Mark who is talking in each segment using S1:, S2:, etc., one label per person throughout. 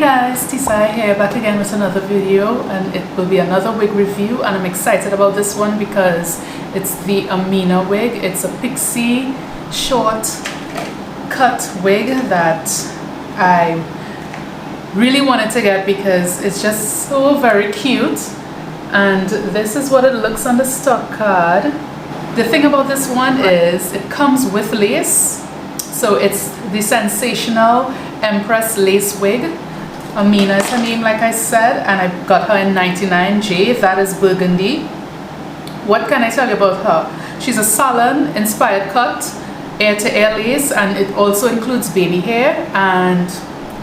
S1: guys, Tisai here, back again with another video, and it will be another wig review, and I'm excited about this one because it's the AMINA wig. It's a pixie short cut wig that I really wanted to get because it's just so very cute, and this is what it looks on the stock card. The thing about this one is it comes with lace, so it's the Sensational Empress lace wig. AMINA is her name, like I said, and I got her in 99J. That is burgundy. What can I tell you about her? She's a salon inspired cut, ear to ear lace, and it also includes baby hair, and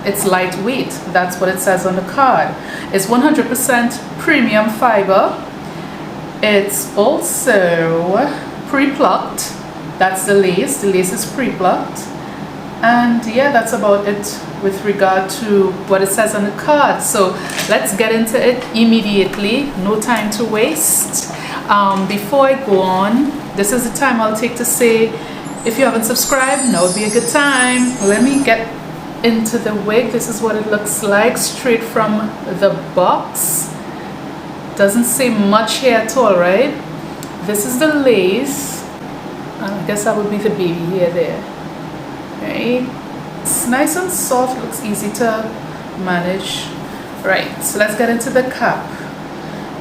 S1: it's lightweight. That's what it says on the card. It's 100% premium fiber. It's also pre-plucked. That's the lace. The lace is pre-plucked. And yeah, that's about it with regard to what it says on the card. So let's get into it immediately. No time to waste. Before I go on, this is the time I'll take to say, if you haven't subscribed, now would be a good time. Let me get into the wig. This is what it looks like straight from the box. Doesn't say much here at all, right? This is the lace. I guess that would be the baby hair there. Right? It's nice and soft, looks easy to manage. Right, so let's get into the cap.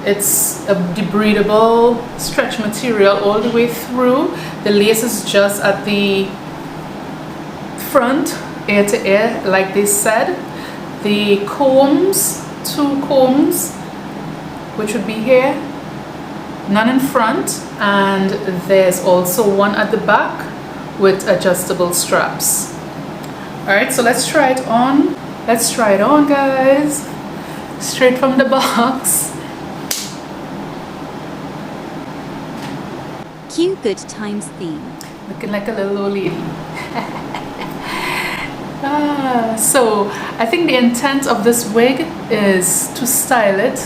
S1: It's a debreathable stretch material all the way through. The lace is just at the front, ear to ear, like they said. The combs, two combs, which would be here, none in front, and there's also one at the back with adjustable straps. All right, so let's try it on. Let's try it on, guys. Straight from the box.
S2: Cue Good Times theme.
S1: Looking like a little old lady. So I think the intent of this wig is to style it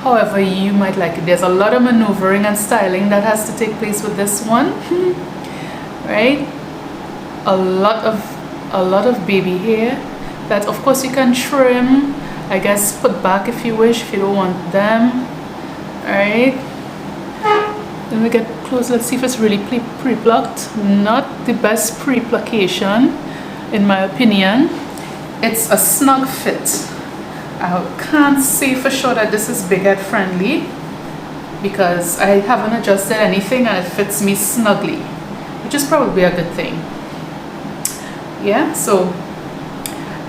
S1: however you might like it. There's a lot of maneuvering and styling that has to take place with this one. Right? A lot of baby hair that of course you can trim, I guess put back if you wish, if you don't want them. Alright, let me get close. Let's see if it's really pre-plucked. Not the best pre-plucation in my opinion. It's a snug fit. I can't say for sure that this is big head friendly because I haven't adjusted anything and it fits me snugly, which is probably a good thing. Yeah, so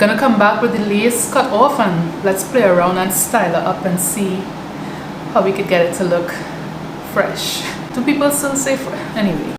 S1: gonna come back with the lace cut off and let's play around and style it up and see how we could get it to look fresh. Do people still say fresh? Anyway.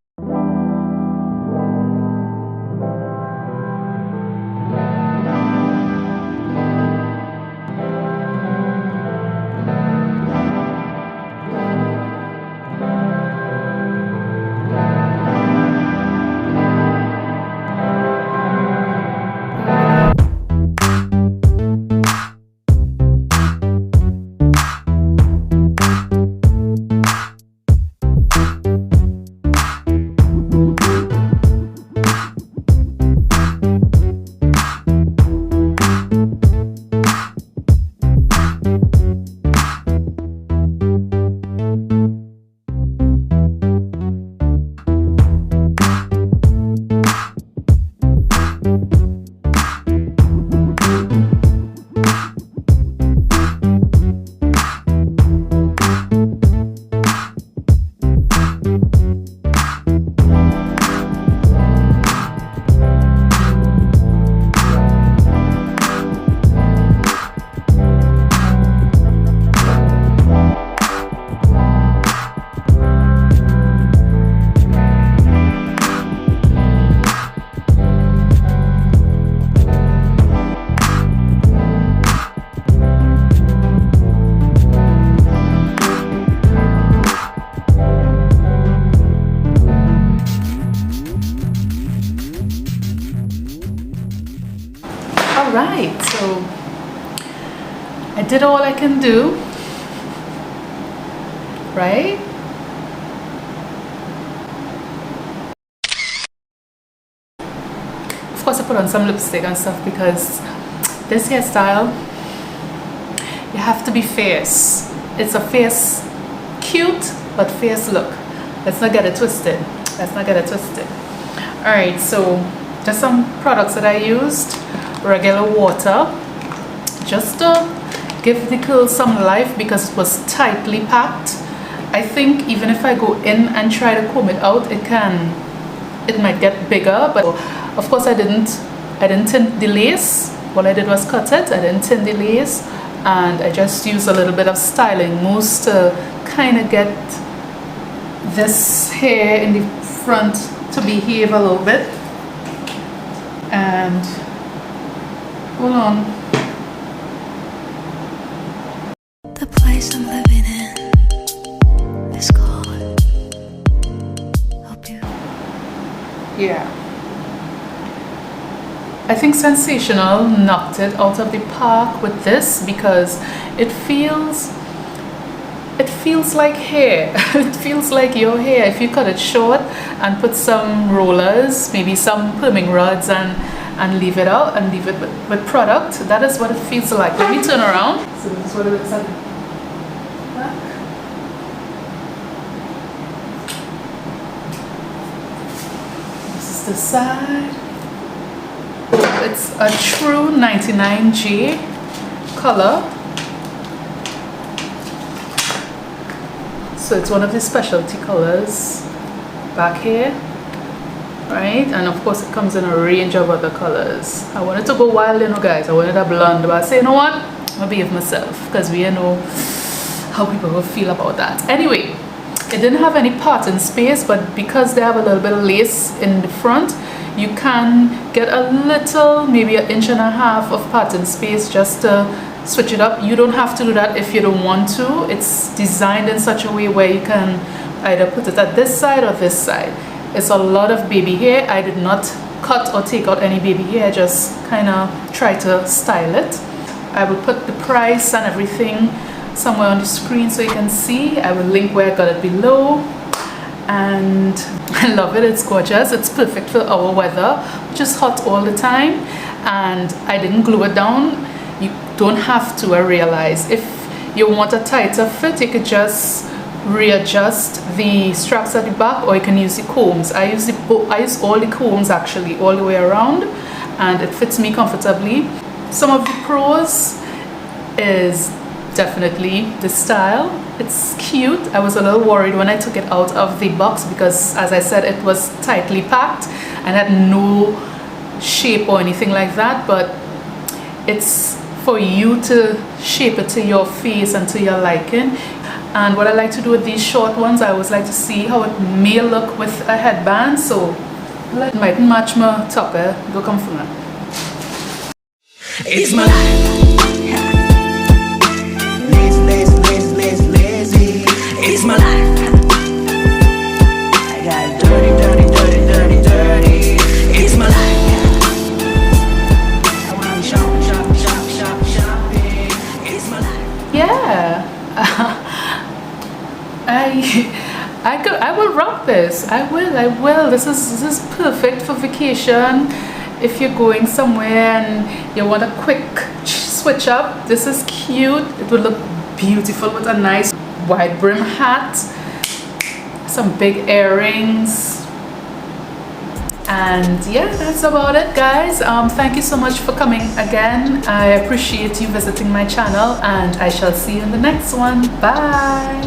S1: Alright, so I did all I can do, right? Of course I put on some lipstick and stuff because this hairstyle, you have to be fierce. It's a fierce, cute, but fierce look. Let's not get it twisted. Let's not get it twisted. Alright, so just some products that I used. Regular water, just to give the curl some life because it was tightly packed. I think even if I go in and try to comb it out, it might get bigger, but of course I didn't tint the lace. All I did was cut it. I didn't tint the lace, and I just used a little bit of styling mousse to kind of get this hair in the front to behave a little bit. And hold on.
S3: The place I'm living in is called
S1: Yeah. I think Sensational knocked it out of the park with this because it feels like hair. It feels like your hair. If you cut it short and put some rollers, maybe some perming rods, and leave it out and leave it with product, that is what it feels like. Let me turn around. So this is what it looks like. Back. This is the side. It's a true 99J color. So it's one of the specialty colors back here, right? And of course it comes in a range of other colors. I wanted to go wild, you know, guys. I wanted a blonde, but I say, you know what? I'll behave myself because we know how people will feel about that. Anyway, it didn't have any parting space, but because they have a little bit of lace in the front, you can get a little, maybe 1.5 inches of parting space just to switch it up. You don't have to do that if you don't want to. It's designed in such a way where you can either put it at this side or this side. It's a lot of baby hair. I did not cut or take out any baby hair. I just kind of try to style it. I will put the price and everything somewhere on the screen so you can see. I will link where I got it below. And I love it. It's gorgeous. It's perfect for our weather, which is hot all the time. And I didn't glue it down. You don't have to, I realize. If you want a tighter fit, you could just readjust the straps at the back, or you can use the combs. I use all the combs actually all the way around, and it fits me comfortably. Some of the pros is definitely the style. It's cute. I was a little worried when I took it out of the box because, as I said, it was tightly packed and had no shape or anything like that, but it's for you to shape it to your face and to your liking. And what I like to do with these short ones, I always like to see how it may look with a headband, so it might match my top. Go come from it.
S4: It's my life. Lazy. It's my life. I got dirty. It's my life. I wanna shopping. It's my life.
S1: Yeah. I will rock this. I will. This is perfect for vacation. If you're going somewhere and you want a quick switch up, this is cute. It would look beautiful with a nice wide brim hat, some big earrings, and yeah, that's about it, guys. Thank you so much for coming again. I appreciate you visiting my channel, and I shall see you in the next one. Bye.